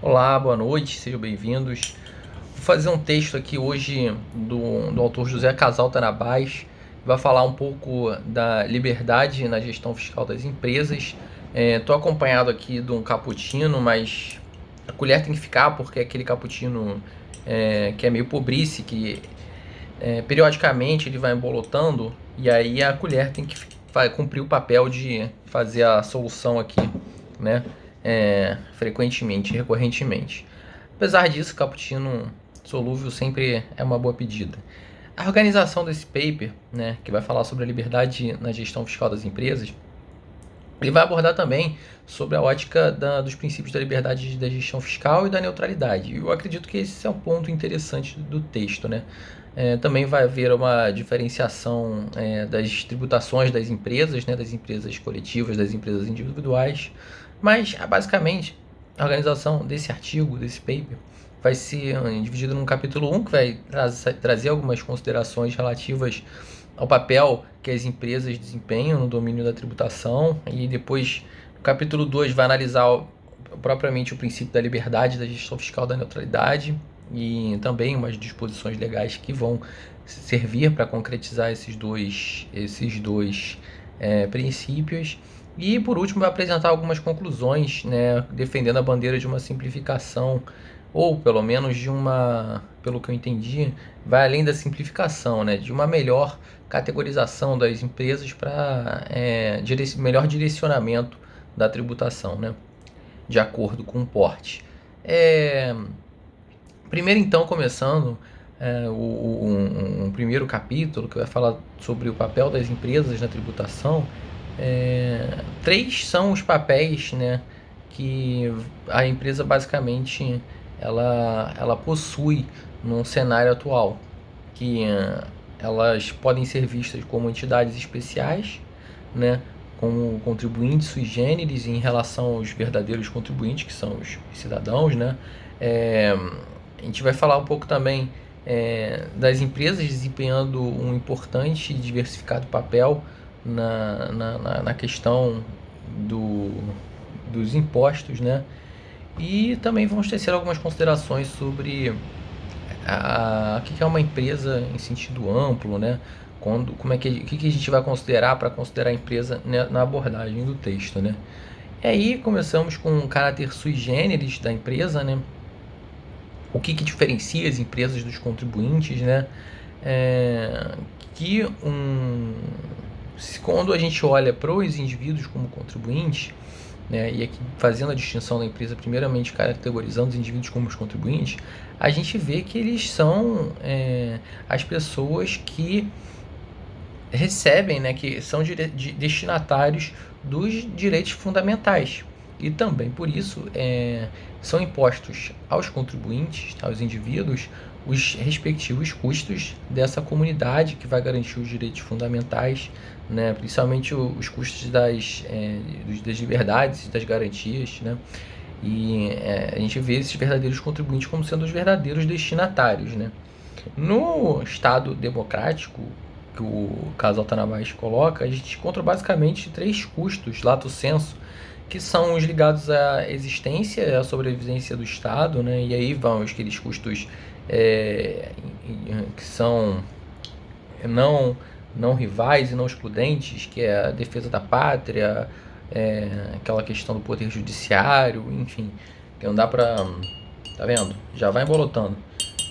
Olá, boa noite, sejam bem-vindos. Vou fazer um texto aqui hoje do autor José Casal Tanabás, que vai falar um pouco da liberdade na gestão fiscal das empresas. Estou acompanhado aqui de um cappuccino, mas a colher tem que ficar porque é aquele cappuccino que é meio pobrice, que periodicamente ele vai embolotando e aí a colher tem que vai cumprir o papel de fazer a solução aqui, né? Frequentemente, recorrentemente. Apesar disso, cappuccino solúvel sempre é uma boa pedida. A organização desse paper, né, que vai falar sobre a liberdade na gestão fiscal das empresas, ele vai abordar também sobre a ótica dos princípios da liberdade da gestão fiscal e da neutralidade. Eu acredito que esse é um ponto interessante do texto, né? Também vai haver uma diferenciação das tributações das empresas, né, das empresas coletivas, das empresas individuais, mas basicamente a organização desse artigo, desse paper, vai ser dividido num capítulo 1, que vai trazer algumas considerações relativas ao papel que as empresas desempenham no domínio da tributação, e depois no capítulo 2 vai analisar propriamente o princípio da liberdade, da gestão fiscal, da neutralidade, e também umas disposições legais que vão servir para concretizar esses dois princípios. E por último vai apresentar algumas conclusões, né, defendendo a bandeira de uma simplificação, ou pelo menos pelo que eu entendi, vai além da simplificação, né, de uma melhor categorização das empresas para melhor direcionamento da tributação, né, de acordo com o porte. Primeiro, então, começando um primeiro capítulo que vai falar sobre o papel das empresas na tributação. Três são os papéis, né, que a empresa basicamente ela possui no cenário atual, que elas podem ser vistas como entidades especiais, né, como contribuintes sui generis em relação aos verdadeiros contribuintes, que são os cidadãos, né. A gente vai falar um pouco também das empresas desempenhando um importante e diversificado papel na questão dos impostos, né? E também vamos tecer algumas considerações sobre o que é uma empresa em sentido amplo, né? Como é o que a gente vai considerar para considerar a empresa, né, na abordagem do texto, né? E aí começamos com o caráter sui generis da empresa, né? O que diferencia as empresas dos contribuintes, né? Que quando a gente olha para os indivíduos como contribuintes, né, e aqui fazendo a distinção da empresa, primeiramente categorizando os indivíduos como os contribuintes, a gente vê que eles são as pessoas que recebem, né, que são destinatários dos direitos fundamentais, e também por isso são impostos aos contribuintes, aos indivíduos, os respectivos custos dessa comunidade que vai garantir os direitos fundamentais, né, principalmente os custos das liberdades, das garantias, né, e a gente vê esses verdadeiros contribuintes como sendo os verdadeiros destinatários, né. No Estado democrático, que o Casal Tanabás coloca, a gente encontra basicamente três custos, lato sensu, que são os ligados à existência, à sobrevivência do Estado, né? E aí vão aqueles custos que são não rivais e não excludentes, que é a defesa da pátria, aquela questão do poder judiciário, enfim, que não dá para... Tá vendo? Já vai embolotando.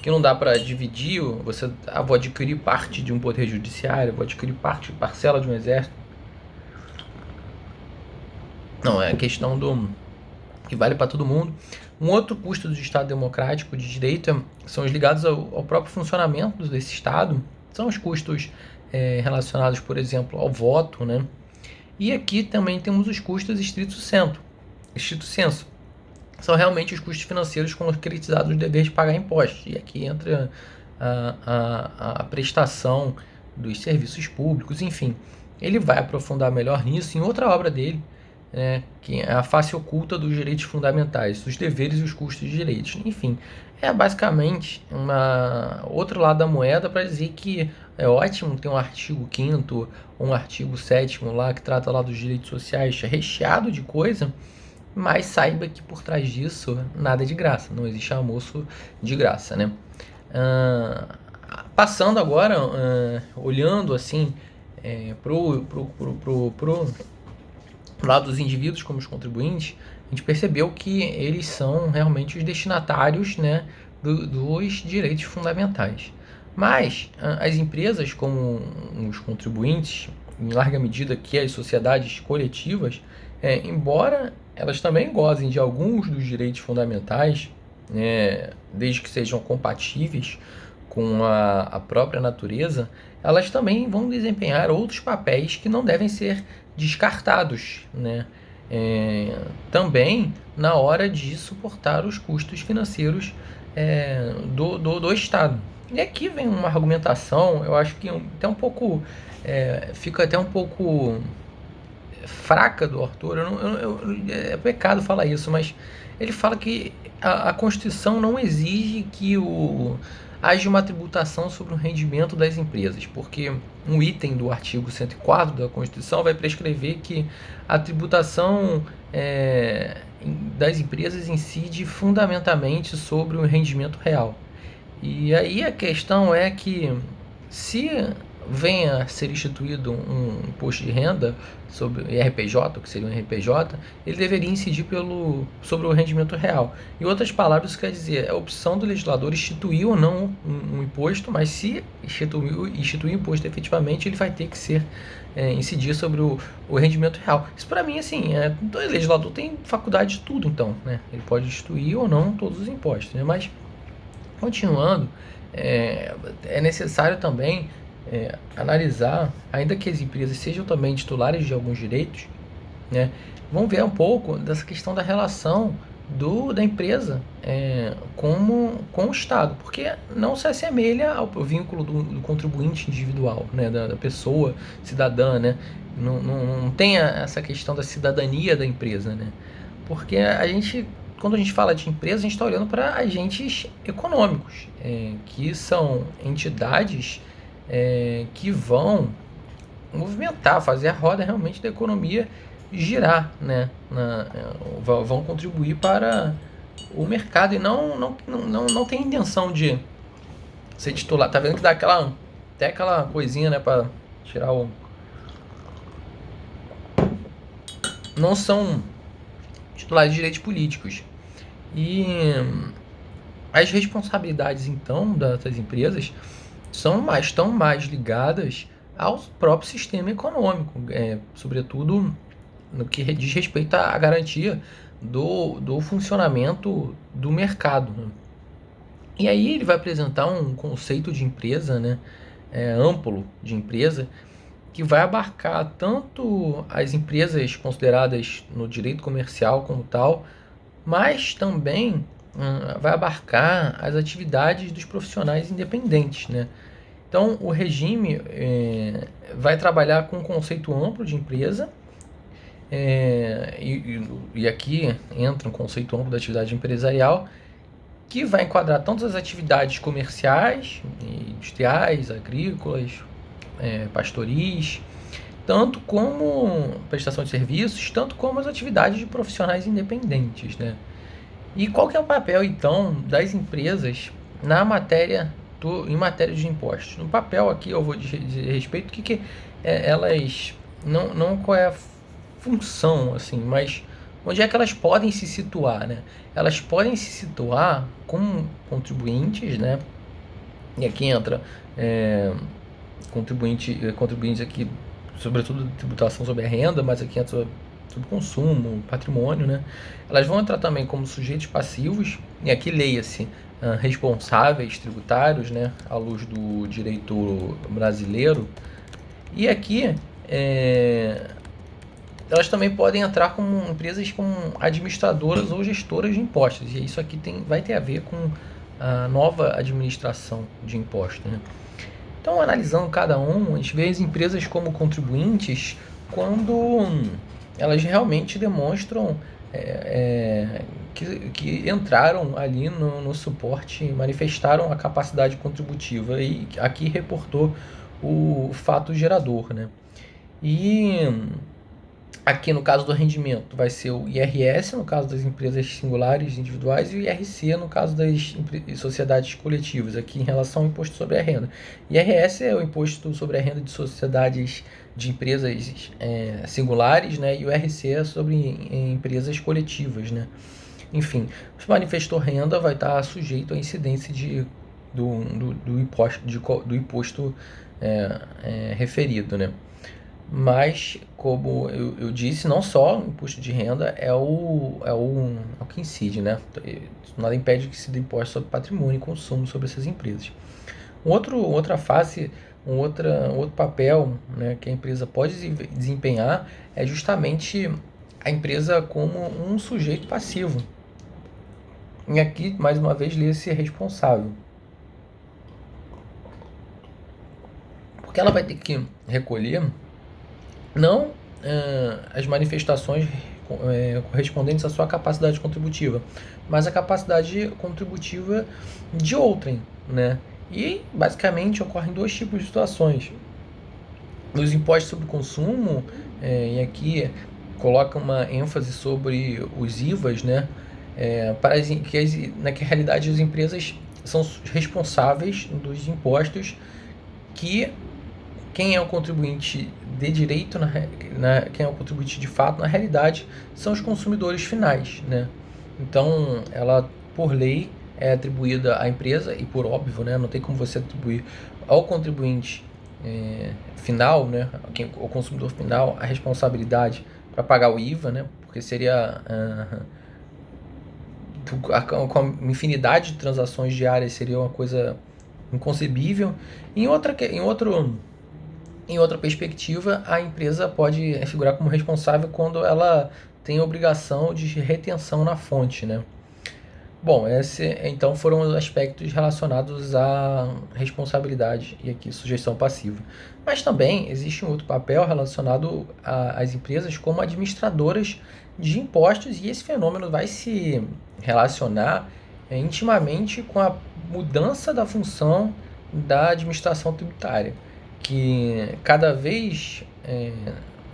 Que não dá para dividir, vou adquirir parte de um poder judiciário, vou adquirir parcela de um exército. Não, é a questão do que vale para todo mundo. Um outro custo do Estado democrático de direito são os ligados ao próprio funcionamento desse Estado, são os custos relacionados, por exemplo, ao voto, né? E aqui também temos os custos estrito sensu, são realmente os custos financeiros concretizados no dever de pagar impostos. E aqui entra a prestação dos serviços públicos, enfim. Ele vai aprofundar melhor nisso em outra obra dele, que é a face oculta dos direitos fundamentais, os deveres e os custos de direitos. Enfim, é basicamente outro lado da moeda para dizer que é ótimo ter um artigo 5º ou um artigo 7º lá que trata lá dos direitos sociais recheado de coisa, mas saiba que por trás disso nada é de graça, não existe almoço de graça, né? Passando agora, olhando assim pro lado dos indivíduos como os contribuintes, a gente percebeu que eles são realmente os destinatários, né, dos direitos fundamentais. Mas as empresas, como os contribuintes, em larga medida que as sociedades coletivas, embora elas também gozem de alguns dos direitos fundamentais, né, desde que sejam compatíveis com a própria natureza, elas também vão desempenhar outros papéis que não devem ser descartados, né? Também na hora de suportar os custos financeiros do Estado. E aqui vem uma argumentação, eu acho que até um pouco fica até um pouco fraca do Arthur. É pecado falar isso, mas ele fala que a Constituição não exige que haja uma tributação sobre o rendimento das empresas, porque um item do artigo 104 da Constituição vai prescrever que a tributação das empresas incide fundamentamente sobre o rendimento real. E aí a questão é que, se venha a ser instituído um imposto de renda sobre IRPJ, que seria um RPJ, ele deveria incidir sobre o rendimento real. Em outras palavras, isso quer dizer, é a opção do legislador instituir ou não um imposto, mas se instituir o imposto efetivamente, ele vai ter que incidir sobre o rendimento real. Isso, para mim, assim, o legislador tem faculdade de tudo, então, né? Ele pode instituir ou não todos os impostos, né? Mas, continuando, é necessário também analisar, ainda que as empresas sejam também titulares de alguns direitos, né, vamos ver um pouco dessa questão da relação da empresa com o Estado, porque não se assemelha ao vínculo do contribuinte individual, né, da pessoa cidadã, né, não tem essa questão da cidadania da empresa, né, porque quando a gente fala de empresa, a gente está olhando para agentes econômicos, que são entidades que vão movimentar, fazer a roda realmente da economia girar, né? Vão contribuir para o mercado e não tem intenção de ser titular. Tá vendo que dá até aquela coisinha, né, para tirar o... Não são titulares de direitos políticos. E as responsabilidades, então, das empresas estão mais ligadas ao próprio sistema econômico, sobretudo no que diz respeito à garantia do funcionamento do mercado, né? E aí ele vai apresentar um conceito de empresa, né, amplo de empresa, que vai abarcar tanto as empresas consideradas no direito comercial como tal, mas também vai abarcar as atividades dos profissionais independentes, né? Então, o regime vai trabalhar com um conceito amplo de empresa, e aqui entra um conceito amplo da atividade empresarial, que vai enquadrar tanto as atividades comerciais, industriais, agrícolas, pastoris, tanto como prestação de serviços, tanto como as atividades de profissionais independentes, né? E qual que é o papel, então, das empresas em matéria de impostos? No papel aqui eu vou dizer respeito que elas não qual é a função, assim, mas onde é que elas podem se situar, né? Elas podem se situar como contribuintes, né? E aqui entra contribuintes aqui, sobretudo tributação sobre a renda, mas aqui entra sobre consumo, patrimônio, né? Elas vão entrar também como sujeitos passivos, e aqui leia-se responsáveis tributários, né, à luz do direito brasileiro. E aqui elas também podem entrar como empresas como administradoras ou gestoras de impostos, e isso aqui vai ter a ver com a nova administração de impostos, né? Então, analisando cada um, a gente vê as empresas como contribuintes quando elas realmente demonstram que entraram ali no suporte, manifestaram a capacidade contributiva, e aqui reportou o fato gerador, né? E Aqui no caso do rendimento vai ser o IRS, no caso das empresas singulares individuais, e o IRC no caso das sociedades coletivas, aqui em relação ao imposto sobre a renda. IRS é o imposto sobre a renda de sociedades de empresas singulares, né? E o IRC é sobre empresas coletivas, né? Enfim, se manifestou renda vai estar sujeito à incidência do imposto referido, né? Mas, como eu disse, não só o imposto de renda é o que incide, né? Nada impede que se dê imposto sobre patrimônio e consumo sobre essas empresas. Outra face, um outro papel, né, que a empresa pode desempenhar é justamente a empresa como um sujeito passivo. E aqui, mais uma vez, lê-se responsável. Porque ela vai ter que recolher não as manifestações correspondentes à sua capacidade contributiva, mas a capacidade contributiva de outrem, né? E basicamente ocorrem dois tipos de situações. Os impostos sobre o consumo, e aqui coloca uma ênfase sobre os IVAs, né? Na realidade as empresas são responsáveis dos impostos que quem é o contribuinte de direito, quem é o contribuinte de fato, na realidade, são os consumidores finais, né? Então, ela, por lei, é atribuída à empresa, e por óbvio, né, não tem como você atribuir ao contribuinte final, né, o consumidor final, a responsabilidade para pagar o IVA, né, porque seria com a infinidade de transações diárias seria uma coisa inconcebível. Em outra perspectiva, a empresa pode figurar como responsável quando ela tem obrigação de retenção na fonte, né? Bom, então foram os aspectos relacionados à responsabilidade e aqui sujeição passiva. Mas também existe um outro papel relacionado às empresas como administradoras de impostos, e esse fenômeno vai se relacionar intimamente com a mudança da função da administração tributária, que cada vez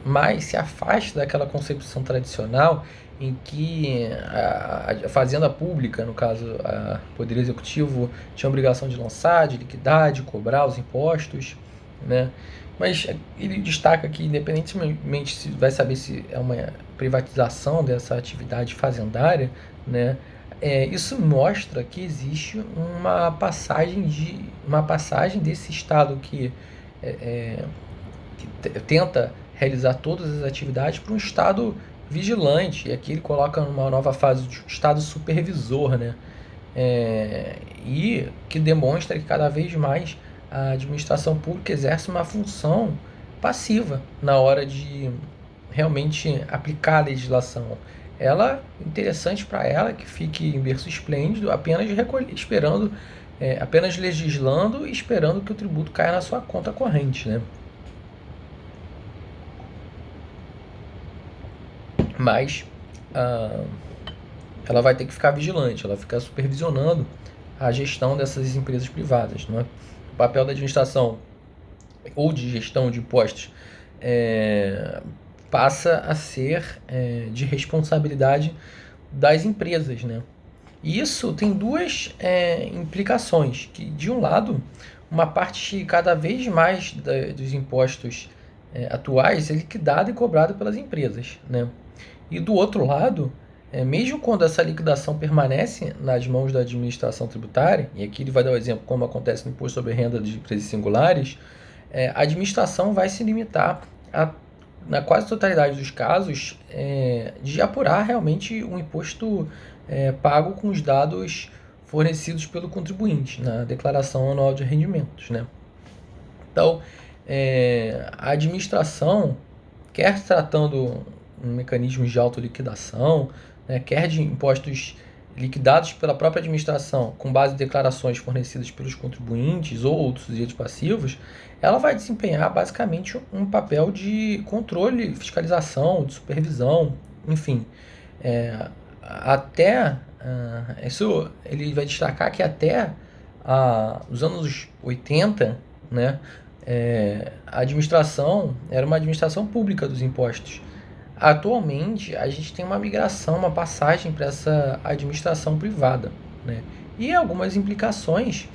mais se afasta daquela concepção tradicional em que a fazenda pública, no caso o Poder Executivo, tinha a obrigação de lançar, de liquidar, de cobrar os impostos, né? Mas ele destaca que, independentemente se vai saber se é uma privatização dessa atividade fazendária, né? Isso mostra que existe uma passagem desse Estado que tenta realizar todas as atividades para um Estado vigilante, e aqui ele coloca numa nova fase de Estado supervisor, né? E que demonstra que cada vez mais a administração pública exerce uma função passiva na hora de realmente aplicar a legislação. Ela, interessante para ela que fique em berço esplêndido, apenas apenas legislando e esperando que o tributo caia na sua conta corrente, né? Mas ela vai ter que ficar vigilante, ela fica supervisionando a gestão dessas empresas privadas, não é? O papel da administração ou de gestão de impostos passa a ser de responsabilidade das empresas, né? E isso tem duas implicações, que de um lado, uma parte cada vez mais dos impostos atuais é liquidada e cobrada pelas empresas, né? E do outro lado, mesmo quando essa liquidação permanece nas mãos da administração tributária, e aqui ele vai dar o exemplo como acontece no imposto sobre renda de empresas singulares, a administração vai se limitar na quase totalidade dos casos, de apurar realmente o imposto pago com os dados fornecidos pelo contribuinte na declaração anual de rendimentos, né? Então, a administração, quer tratando mecanismos de autoliquidação, né, quer de impostos liquidados pela própria administração com base em declarações fornecidas pelos contribuintes ou outros sujeitos passivos, ela vai desempenhar basicamente um papel de controle, fiscalização, de supervisão, enfim. Isso ele vai destacar que até os anos 80, né, a administração era uma administração pública dos impostos. atualmente a gente tem uma migração, uma passagem para essa administração privada, né? E algumas implicações,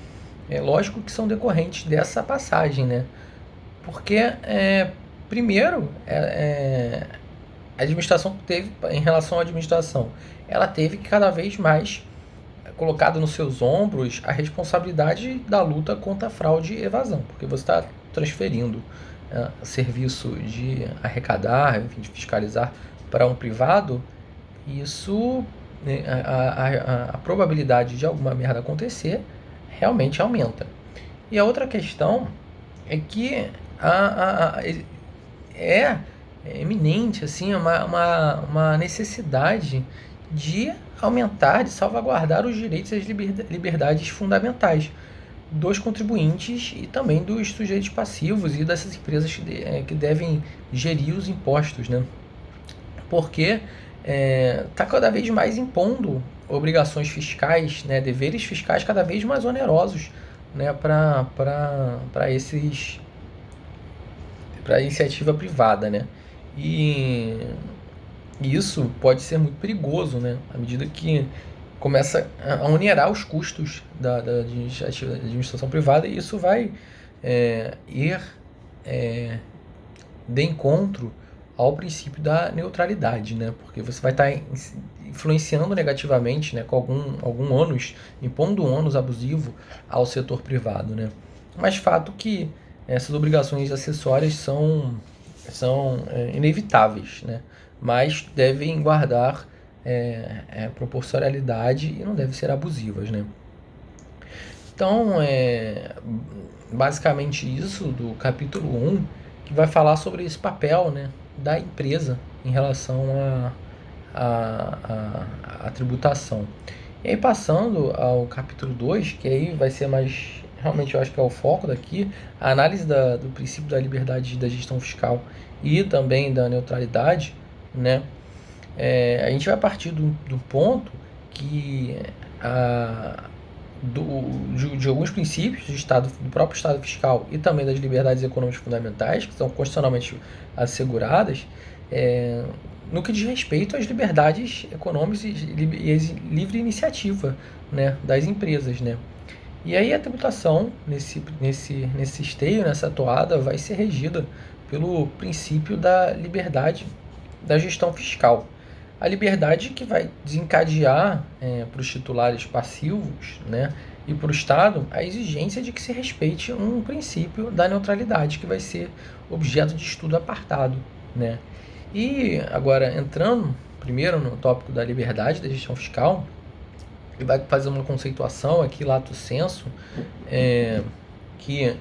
lógico que são decorrentes dessa passagem, né? Porque, primeiro, a administração teve, em relação à administração, ela teve que cada vez mais colocado nos seus ombros a responsabilidade da luta contra a fraude e evasão, porque você está transferindo serviço de arrecadar, enfim, de fiscalizar para um privado, isso, né, a probabilidade de alguma merda acontecer realmente aumenta. E a outra questão é que é eminente assim, uma necessidade de aumentar, de salvaguardar os direitos e as liberdades fundamentais dos contribuintes e também dos sujeitos passivos e dessas empresas que devem gerir os impostos, né? Porque está cada vez mais impondo obrigações fiscais, né, deveres fiscais cada vez mais onerosos, né, para a iniciativa privada, né? E isso pode ser muito perigoso, né? À medida que começa a onerar os custos da administração privada, e isso vai ir de encontro ao princípio da neutralidade, né? Porque você vai estar influenciando negativamente, né, com algum ônus, impondo um ônus abusivo ao setor privado, né? Mas fato que essas obrigações acessórias são inevitáveis, né? Mas devem guardar proporcionalidade e não devem ser abusivas, né? Então, basicamente isso do capítulo 1, que vai falar sobre esse papel, né, da empresa em relação à tributação. E aí, passando ao capítulo 2, que aí vai ser mais, realmente eu acho que é o foco daqui, a análise do princípio da liberdade da gestão fiscal e também da neutralidade, né? A gente vai partir do ponto que de alguns princípios do próprio Estado fiscal e também das liberdades econômicas fundamentais, que são constitucionalmente asseguradas, no que diz respeito às liberdades econômicas e livre iniciativa, né, das empresas, né? E aí a tributação, nesse esteio, nessa toada, vai ser regida pelo princípio da liberdade da gestão fiscal. A liberdade que vai desencadear para os titulares passivos, né, e para o Estado a exigência de que se respeite um princípio da neutralidade, que vai ser objeto de estudo apartado, né? E agora, entrando primeiro no tópico da liberdade da gestão fiscal, ele vai fazer uma conceituação aqui, lato sensu, que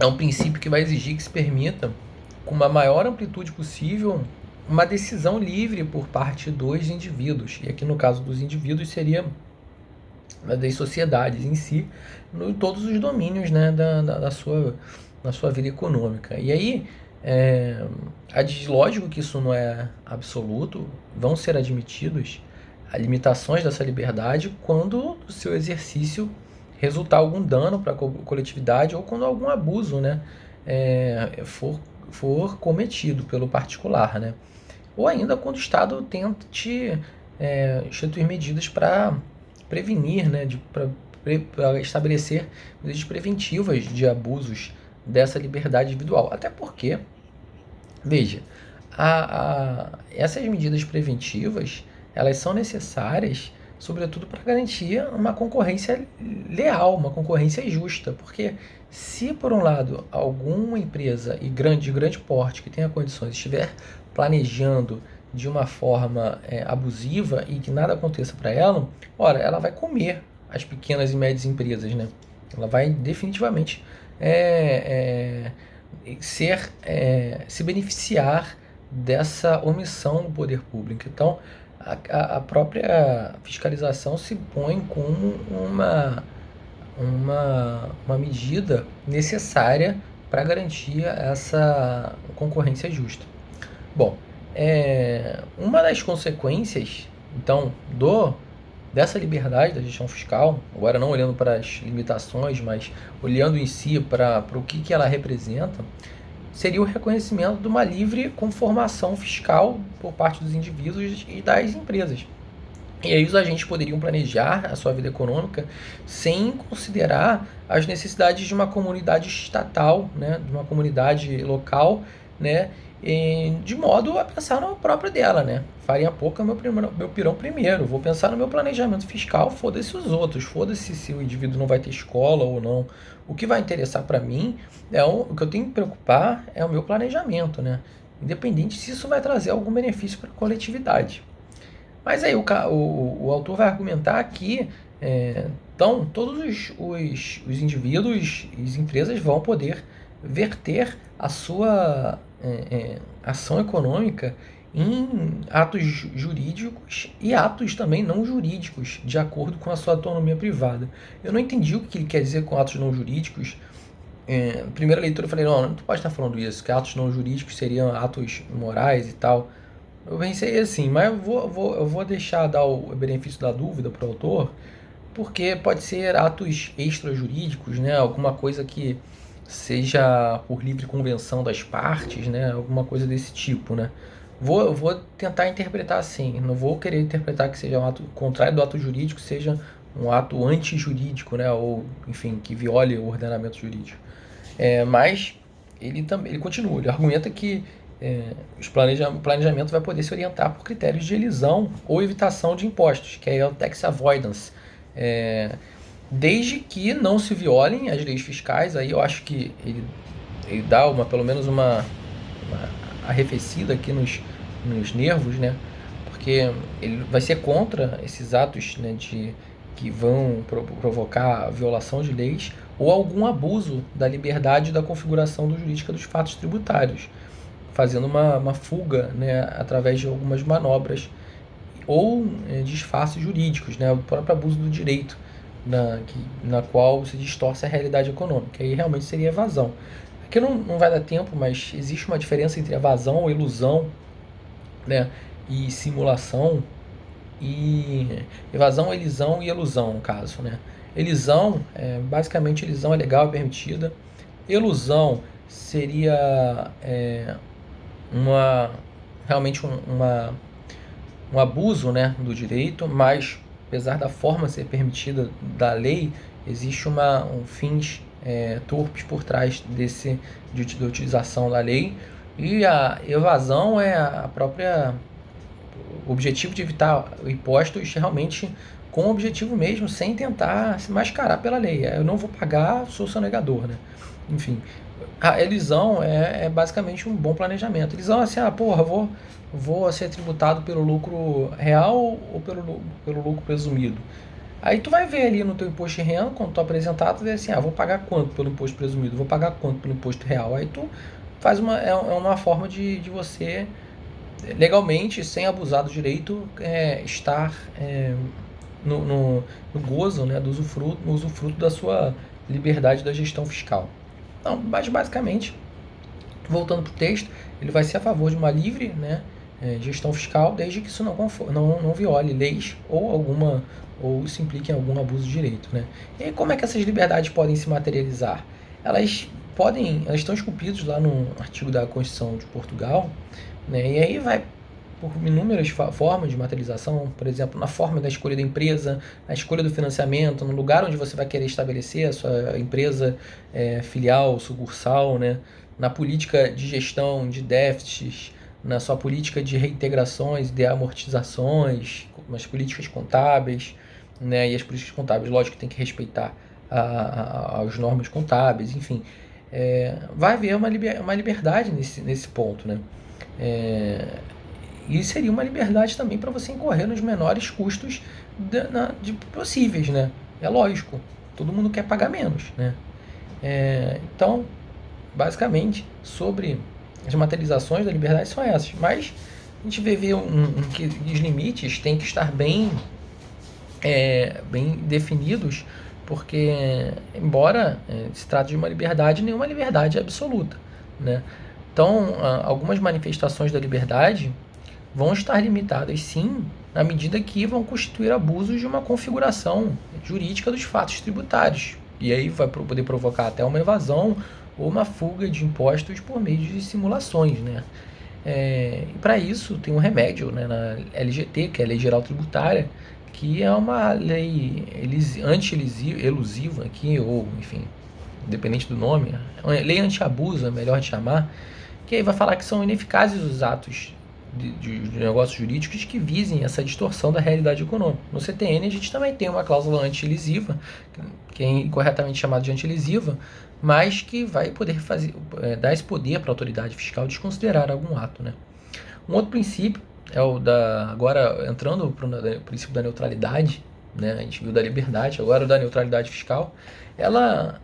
é um princípio que vai exigir que se permita, com uma maior amplitude possível, uma decisão livre por parte dos indivíduos. E aqui no caso dos indivíduos seria das sociedades em si, em todos os domínios, né, da sua vida econômica. E aí, lógico que isso não é absoluto, vão ser admitidas as limitações dessa liberdade quando o seu exercício resultar algum dano para a coletividade ou quando algum abuso, né, for cometido pelo particular, né? Ou ainda quando o Estado tente instituir medidas para prevenir, né, para estabelecer medidas preventivas de abusos dessa liberdade individual. Até porque, veja, essas medidas preventivas, elas são necessárias, sobretudo para garantir uma concorrência leal, uma concorrência justa, porque se por um lado alguma empresa de grande porte que tenha condições estiver planejando de uma forma abusiva e que nada aconteça para ela, ora, ela vai comer as pequenas e médias empresas, né? Ela vai definitivamente se beneficiar dessa omissão do poder público. Então, a própria fiscalização se põe como uma medida necessária para garantir essa concorrência justa. Bom, uma das consequências, então, dessa liberdade da gestão fiscal, agora não olhando para as limitações, mas olhando em si para o que ela representa, seria o reconhecimento de uma livre conformação fiscal por parte dos indivíduos e das empresas. E aí os agentes poderiam planejar a sua vida econômica sem considerar as necessidades de uma comunidade estatal, né, de uma comunidade local, né, de modo a pensar no próprio dela, né? Farinha pouca, meu pirão primeiro. Vou pensar no meu planejamento fiscal, foda-se os outros, foda-se se o indivíduo não vai ter escola ou não. O que vai interessar para mim o que eu tenho que preocupar é o meu planejamento, né? Independente se isso vai trazer algum benefício para a coletividade. Mas aí o autor vai argumentar que então todos os indivíduos e as empresas vão poder verter a sua ação econômica em atos jurídicos e atos também não jurídicos, de acordo com a sua autonomia privada. Eu não entendi o que ele quer dizer com atos não jurídicos. Primeira leitura eu falei, não pode estar falando isso, que atos não jurídicos seriam atos morais e tal. Eu pensei assim, mas eu vou deixar dar o benefício da dúvida para o autor, porque pode ser atos extrajurídicos, né? Alguma coisa que seja por livre convenção das partes, né? Alguma coisa desse tipo, né? Eu vou tentar interpretar assim, não vou querer interpretar que seja um ato contrário do ato jurídico, seja um ato antijurídico, né? Ou, enfim, que viole o ordenamento jurídico. Mas ele continua, ele argumenta que o planejamento vai poder se orientar por critérios de elisão ou evitação de impostos, que é o tax avoidance, desde que não se violem as leis fiscais. Aí eu acho que ele dá pelo menos uma arrefecida aqui nos nervos, né? Porque ele vai ser contra esses atos, né, que vão provocar a violação de leis ou algum abuso da liberdade da configuração jurídica dos fatos tributários, fazendo uma fuga, né, através de algumas manobras ou disfarces jurídicos, né, o próprio abuso do direito, na qual se distorce a realidade econômica. Aí realmente seria evasão. Aqui não vai dar tempo, mas existe uma diferença entre evasão ou ilusão, né, e simulação, e evasão, elisão e ilusão, no caso, né. Elisão, basicamente elisão é legal, é permitida. Ilusão seria realmente um abuso, né, do direito, mas apesar da forma ser permitida da lei, existe fins torpes por trás da utilização da lei. E a evasão é o objetivo de evitar impostos realmente com o objetivo mesmo, sem tentar se mascarar pela lei. Eu não vou pagar, sou sonegador, né? Enfim, a elisão é basicamente um bom planejamento. Elisão é assim, vou ser tributado pelo lucro real ou pelo lucro presumido. Aí tu vai ver ali no teu imposto de renda, quando tu apresentar, tu vê assim, vou pagar quanto pelo imposto presumido, vou pagar quanto pelo imposto real. Aí tu faz uma forma de você, legalmente, sem abusar do direito, estar no gozo, né, no usufruto da sua liberdade da gestão fiscal. Não, mas basicamente, voltando para o texto, ele vai ser a favor de uma livre, né, gestão fiscal, desde que isso não viole leis ou se implique em algum abuso de direito, né? E como é que essas liberdades podem se materializar? Elas estão esculpidas lá no artigo da Constituição de Portugal, né? E aí vai por inúmeras formas de materialização, por exemplo, na forma da escolha da empresa, na escolha do financiamento, no lugar onde você vai querer estabelecer a sua empresa filial, sucursal, né? Na política de gestão de déficits, na sua política de reintegrações, de amortizações, nas políticas contábeis, né? E as políticas contábeis, lógico, que tem que respeitar as normas contábeis, enfim. Vai haver uma liberdade nesse ponto, né? E seria uma liberdade também para você incorrer nos menores custos possíveis, né? É lógico, todo mundo quer pagar menos, né? Então, basicamente, sobre as materializações da liberdade são essas. Mas a gente vê que os limites têm que estar bem definidos, porque, embora se trate de uma liberdade, nenhuma liberdade é absoluta, né? Então, algumas manifestações da liberdade vão estar limitadas sim, na medida que vão constituir abusos de uma configuração jurídica dos fatos tributários. E aí vai poder provocar até uma evasão ou uma fuga de impostos por meio de simulações, né? E para isso tem um remédio, né, na LGT, que é a Lei Geral Tributária, que é uma lei anti-elusiva aqui, ou enfim, independente do nome, é uma lei anti-abuso, é melhor de chamar, que aí vai falar que são ineficazes os atos de negócios jurídicos que visem essa distorção da realidade econômica. No CTN a gente também tem uma cláusula anti-lesiva, que é incorretamente chamada de anti-lesiva, mas que vai poder dar esse poder para a autoridade fiscal desconsiderar algum ato, né? Um outro princípio é o agora entrando para o princípio da neutralidade, né? A gente viu da liberdade, agora o da neutralidade fiscal. Ela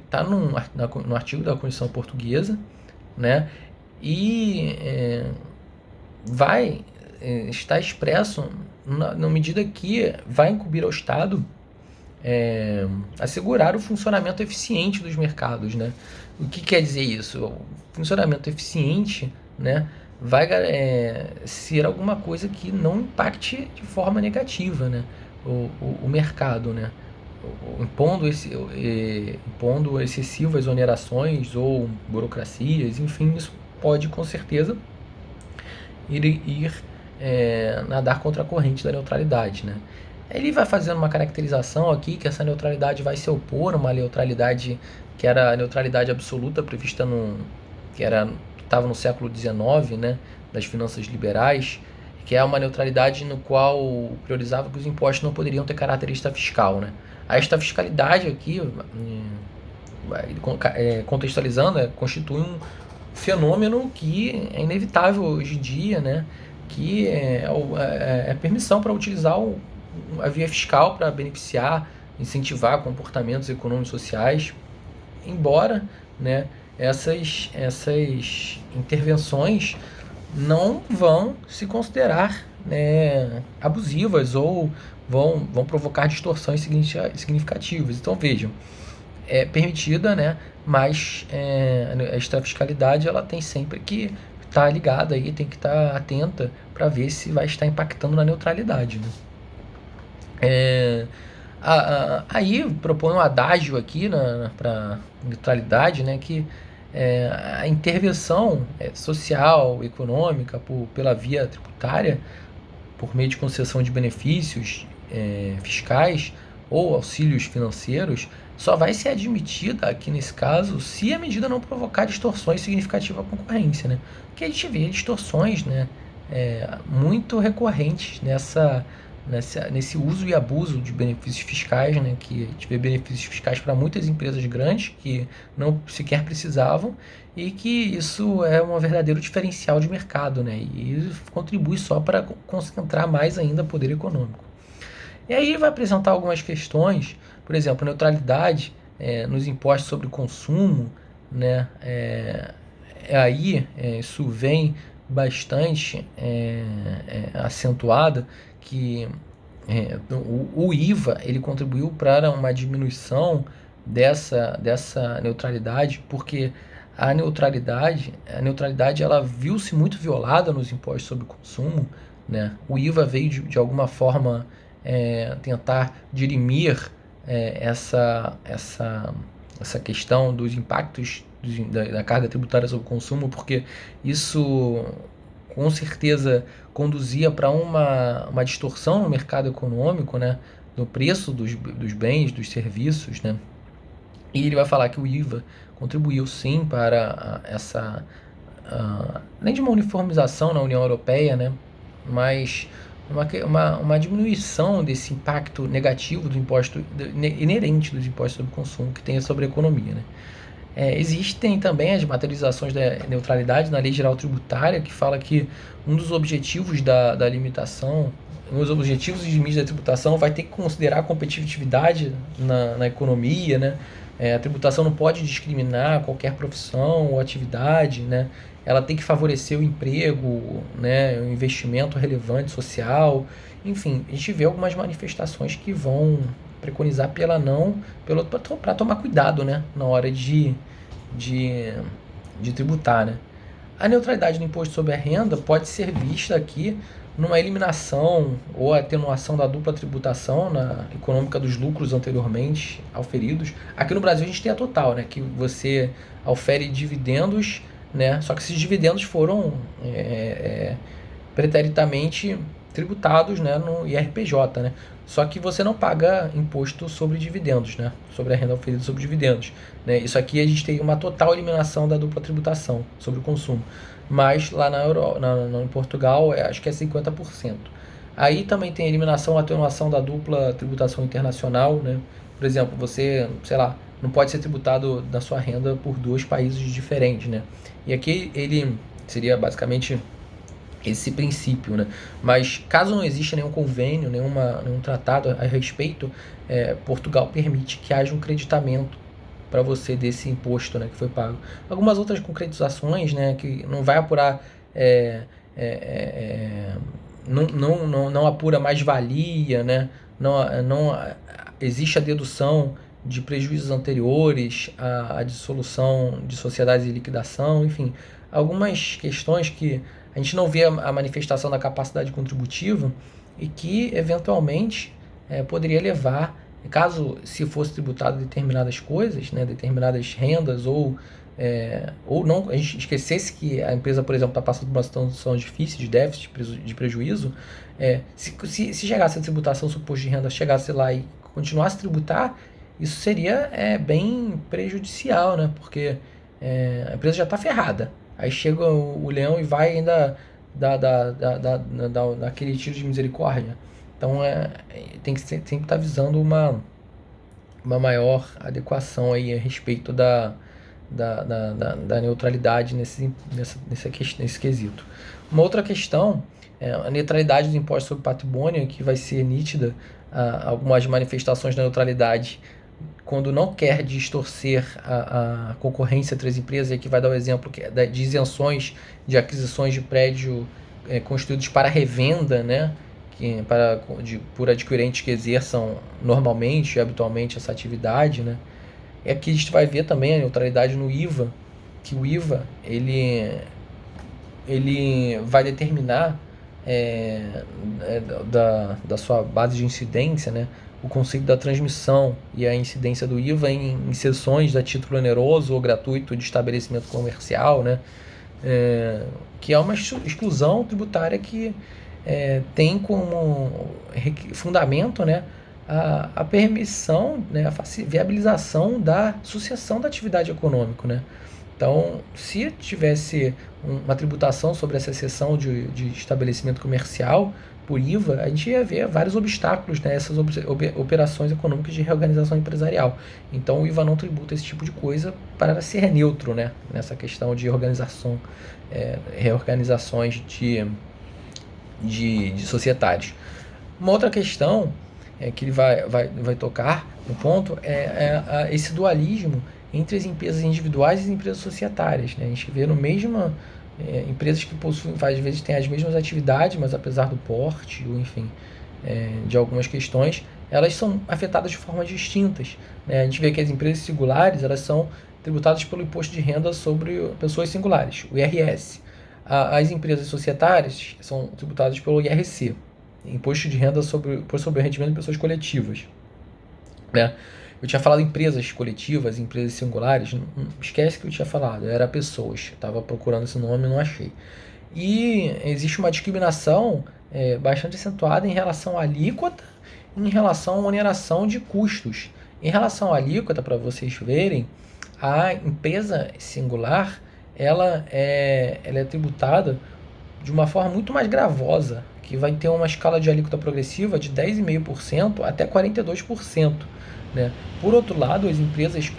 está no artigo da Constituição Portuguesa, né? E vai estar expresso na medida que vai incumbir ao Estado assegurar o funcionamento eficiente dos mercados, né? O que quer dizer isso? O funcionamento eficiente, né, vai ser alguma coisa que não impacte de forma negativa, né, o mercado, né? Impondo excessivas onerações ou burocracias, enfim, isso pode com certeza ir nadar contra a corrente da neutralidade, né? Ele vai fazendo uma caracterização aqui que essa neutralidade vai se opor a uma neutralidade que era a neutralidade absoluta prevista que estava no século XIX, né, das finanças liberais, que é uma neutralidade no qual priorizava que os impostos não poderiam ter caráter extrafiscal, né? A extrafiscalidade aqui, contextualizando, constitui um fenômeno que é inevitável hoje em dia, né? Que é permissão para utilizar a via fiscal para beneficiar, incentivar comportamentos econômicos e sociais, embora, né, essas intervenções não vão se considerar, né, abusivas ou vão provocar distorções significativas. Então vejam, é permitida, né, mas a extrafiscalidade ela tem sempre que estar ligada aí, tem que estar atenta para ver se vai estar impactando na neutralidade, né? Aí propõe um adágio aqui para neutralidade, né, que a intervenção social, econômica pela via tributária, por meio de concessão de benefícios fiscais ou auxílios financeiros, só vai ser admitida aqui nesse caso se a medida não provocar distorções significativas à concorrência, né? Porque a gente vê distorções, né, muito recorrentes nesse uso e abuso de benefícios fiscais, né, que a gente vê benefícios fiscais para muitas empresas grandes que não sequer precisavam e que isso é um verdadeiro diferencial de mercado, né, e contribui só para concentrar mais ainda poder econômico. E aí vai apresentar algumas questões, por exemplo, neutralidade nos impostos sobre o consumo, né, isso vem bastante acentuada, que o IVA ele contribuiu para uma diminuição dessa neutralidade, porque a neutralidade ela viu-se muito violada nos impostos sobre o consumo, né? O IVA veio de alguma forma tentar dirimir essa questão dos impactos da carga tributária sobre o consumo, porque isso com certeza conduzia para uma distorção no mercado econômico, né, no preço dos bens, dos serviços, né? E ele vai falar que o IVA contribuiu sim para além de uma uniformização na União Europeia, né, mas uma diminuição desse impacto negativo do imposto inerente dos impostos sobre o consumo que tem sobre a economia, né? Existem também as materializações da neutralidade na Lei Geral Tributária, que fala que um dos objetivos da limitação, um dos objetivos e limites da tributação vai ter que considerar a competitividade na economia, né? A tributação não pode discriminar qualquer profissão ou atividade, né? Ela tem que favorecer o emprego, né? O investimento relevante social. Enfim, a gente vê algumas manifestações que vão preconizar para tomar cuidado, né, na hora de tributar, né? A neutralidade do imposto sobre a renda pode ser vista aqui numa eliminação ou atenuação da dupla tributação econômica dos lucros anteriormente auferidos. Aqui no Brasil a gente tem a total, né, que você aufere dividendos, né, só que esses dividendos foram preteritamente tributados, né, no IRPJ, né? Só que você não paga imposto sobre dividendos, né? Sobre a renda oferida sobre dividendos, né? Isso aqui a gente tem uma total eliminação da dupla tributação sobre o consumo. Mas lá em Portugal, acho que é 50%. Aí também tem a eliminação ou atenuação da dupla tributação internacional, né? Por exemplo, você, sei lá, não pode ser tributado da sua renda por 2 países diferentes, né? E aqui ele seria basicamente esse princípio, né? Mas caso não exista nenhum convênio, nenhum tratado a respeito, Portugal permite que haja um creditamento para você desse imposto, né, que foi pago. Algumas outras concretizações, né, que não vai apurar, não apura mais-valia, né? Não existe a dedução de prejuízos anteriores à dissolução de sociedades e liquidação, enfim, algumas questões que a gente não vê a manifestação da capacidade contributiva e que, eventualmente, poderia levar, caso se fosse tributado determinadas coisas, né, determinadas rendas, ou não, a gente esquecesse que a empresa, por exemplo, está passando por uma situação difícil, de déficit, de prejuízo, se chegasse a tributação sobre imposto de renda, chegasse lá e continuasse a tributar, isso seria bem prejudicial, né, porque a empresa já está ferrada. Aí chega o leão e vai ainda dar aquele tiro de misericórdia. Então tem que sempre estar visando uma maior adequação aí a respeito da neutralidade nesse quesito. Uma outra questão é a neutralidade do imposto sobre patrimônio, que vai ser nítida algumas manifestações da neutralidade quando não quer distorcer a concorrência entre as empresas. Aqui vai dar o exemplo de isenções de aquisições de prédio construídos para revenda, né, por adquirentes que exerçam normalmente e habitualmente essa atividade, né. E aqui a gente vai ver também a neutralidade no IVA, que o IVA ele vai determinar da sua base de incidência, né, o conceito da transmissão e a incidência do IVA em cessões a título oneroso ou gratuito de estabelecimento comercial, né, que é uma exclusão tributária que tem como fundamento, né, a permissão, né, a viabilização da sucessão da atividade econômica, né. Então, se tivesse uma tributação sobre essa cessão de estabelecimento comercial por IVA, a gente ia ver vários obstáculos, né, essas operações econômicas de reorganização empresarial. Então, o IVA não tributa esse tipo de coisa para ser neutro, né, nessa questão de reorganizações de societários. Uma outra questão que ele vai tocar no ponto é esse dualismo entre as empresas individuais e as empresas societárias, né? A gente vê empresas que possuem, às vezes têm as mesmas atividades, mas apesar do porte, ou enfim, de algumas questões, elas são afetadas de formas distintas, né? A gente vê que as empresas singulares, elas são tributadas pelo imposto de renda sobre pessoas singulares, o IRS. As empresas societárias são tributadas pelo IRC, imposto de renda sobre o rendimento de pessoas coletivas, né? Eu tinha falado empresas coletivas, empresas singulares, esquece que eu tinha falado, era pessoas, estava procurando esse nome e não achei. E existe uma discriminação bastante acentuada em relação à alíquota, em relação à oneração de custos. Em relação à alíquota, para vocês verem, a empresa singular, ela é tributada de uma forma muito mais gravosa, que vai ter uma escala de alíquota progressiva de 10,5% até 42%. Né? Por outro lado, as empresas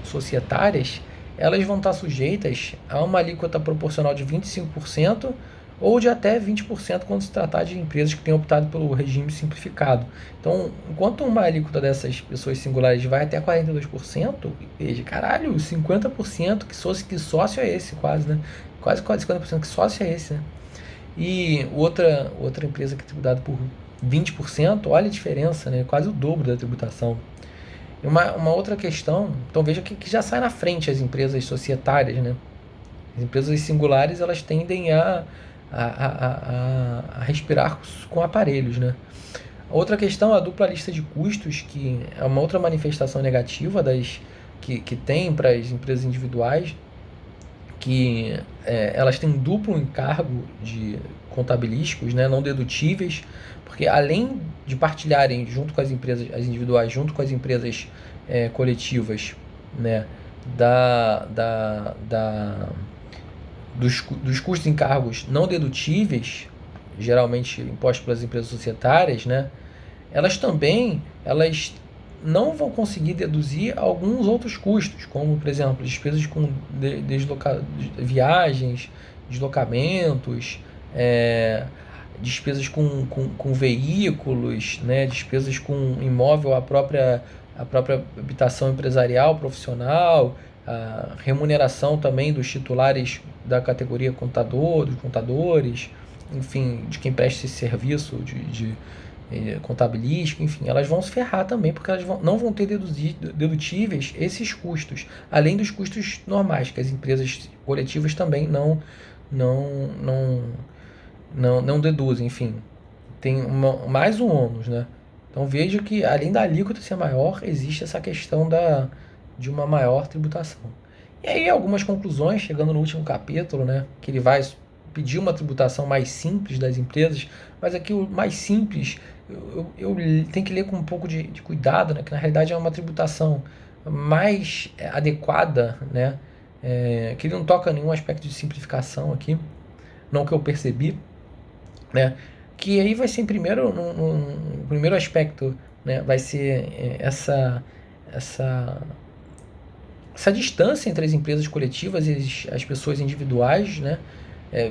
societárias, elas vão estar sujeitas a uma alíquota proporcional de 25% ou de até 20% quando se tratar de empresas que têm optado pelo regime simplificado. Então, enquanto uma alíquota dessas pessoas singulares vai até 42%, veja, caralho, 50% que sócio é esse, quase, né? Quase 50% que sócio é esse, né? E outra empresa que é tributada por 20%, olha a diferença, né? Quase o dobro da tributação. Uma outra questão, então veja que já sai na frente as empresas societárias, né? As empresas singulares, elas tendem a respirar com aparelhos, né? Outra questão é a dupla lista de custos, que é uma outra manifestação negativa que tem para as empresas individuais, que elas têm duplo encargo de contabilísticos, né, não dedutíveis, porque além de partilharem junto com as empresas, as individuais, junto com as empresas coletivas, né, dos custos e encargos não dedutíveis, geralmente impostos pelas empresas societárias, né, elas não vão conseguir deduzir alguns outros custos, como, por exemplo, despesas com viagens, deslocamentos, despesas com veículos, né, despesas com imóvel, a própria habitação empresarial, profissional, a remuneração também dos titulares da categoria contador, dos contadores, enfim, de quem presta esse serviço de contabilístico, enfim, elas vão se ferrar também, porque elas não vão ter dedutíveis esses custos, além dos custos normais, que as empresas coletivas também não deduzem, enfim, tem mais um ônus, né? Então veja que, além da alíquota ser maior, existe essa questão de uma maior tributação. E aí algumas conclusões, chegando no último capítulo, né, que ele vai pedir uma tributação mais simples das empresas, mas aqui o mais simples eu tenho que ler com um pouco de cuidado, né, que na realidade é uma tributação mais adequada, né, que ele não toca nenhum aspecto de simplificação aqui, não que eu percebi, né, que aí vai ser primeiro, no primeiro aspecto, né, vai ser essa distância entre as empresas coletivas e as pessoas individuais, né,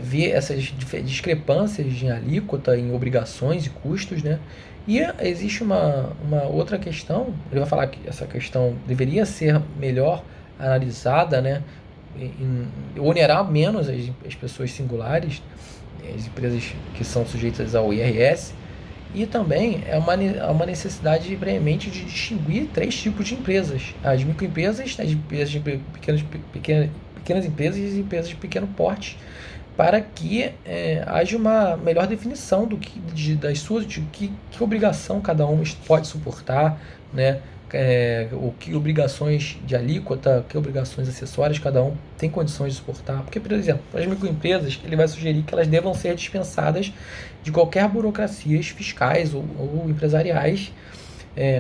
ver essas discrepâncias em alíquota, em obrigações e custos, né? E existe uma outra questão, ele vai falar que essa questão deveria ser melhor analisada, né? Onerar menos as pessoas singulares, as empresas que são sujeitas ao IRS, e também é uma necessidade premente de distinguir três tipos de empresas: as microempresas, as empresas de pequenas empresas e as empresas de pequeno porte, para que haja uma melhor definição de que obrigação cada uma pode suportar, né? O que obrigações de alíquota, que obrigações acessórias cada um tem condições de suportar. Porque, por exemplo, para as microempresas, ele vai sugerir que elas devam ser dispensadas de qualquer burocracias fiscais ou empresariais,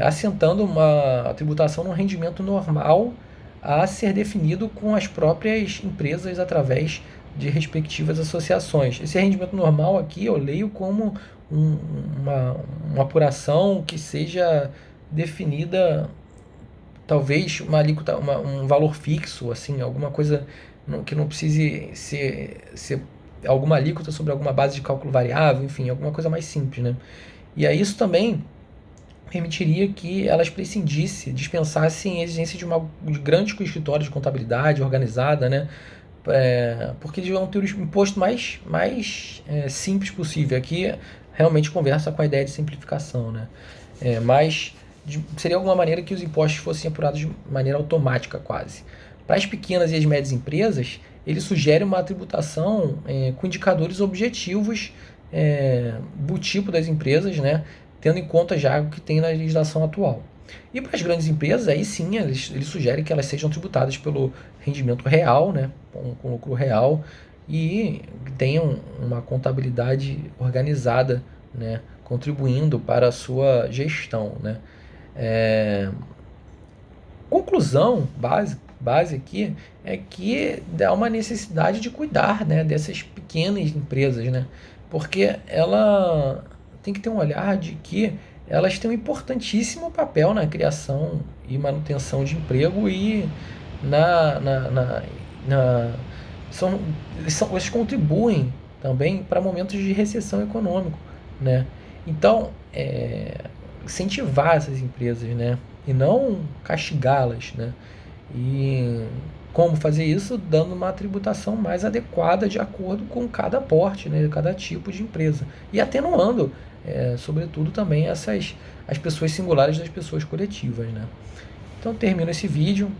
assentando uma tributação no rendimento normal a ser definido com as próprias empresas através de respectivas associações. Esse rendimento normal aqui eu leio como uma apuração que seja definida, talvez uma alíquota, um valor fixo, assim, alguma coisa que não precise ser alguma alíquota sobre alguma base de cálculo variável, enfim, alguma coisa mais simples, né? E aí isso também permitiria que elas dispensassem a exigência de grandes escritórios de contabilidade organizada, né? Porque eles vão ter o imposto mais simples possível. Aqui realmente conversa com a ideia de simplificação, né? Mas seria alguma maneira que os impostos fossem apurados de maneira automática, quase. Para as pequenas e as médias empresas, ele sugere uma tributação com indicadores objetivos do tipo das empresas, né? Tendo em conta já o que tem na legislação atual. E para as grandes empresas, aí sim, ele sugere que elas sejam tributadas pelo rendimento real, né, com lucro real, e tenham uma contabilidade organizada, né, contribuindo para a sua gestão, né. Conclusão base aqui é que há uma necessidade de cuidar, né, dessas pequenas empresas, né, porque ela tem que ter um olhar de que elas têm um importantíssimo papel na criação e manutenção de emprego e eles contribuem também para momentos de recessão econômica, né? Então, incentivar essas empresas, né? E não castigá-las, né? E como fazer isso? Dando uma tributação mais adequada de acordo com cada porte, né? Cada tipo de empresa. E atenuando, sobretudo, também as pessoas singulares das pessoas coletivas, né? Então, termino esse vídeo.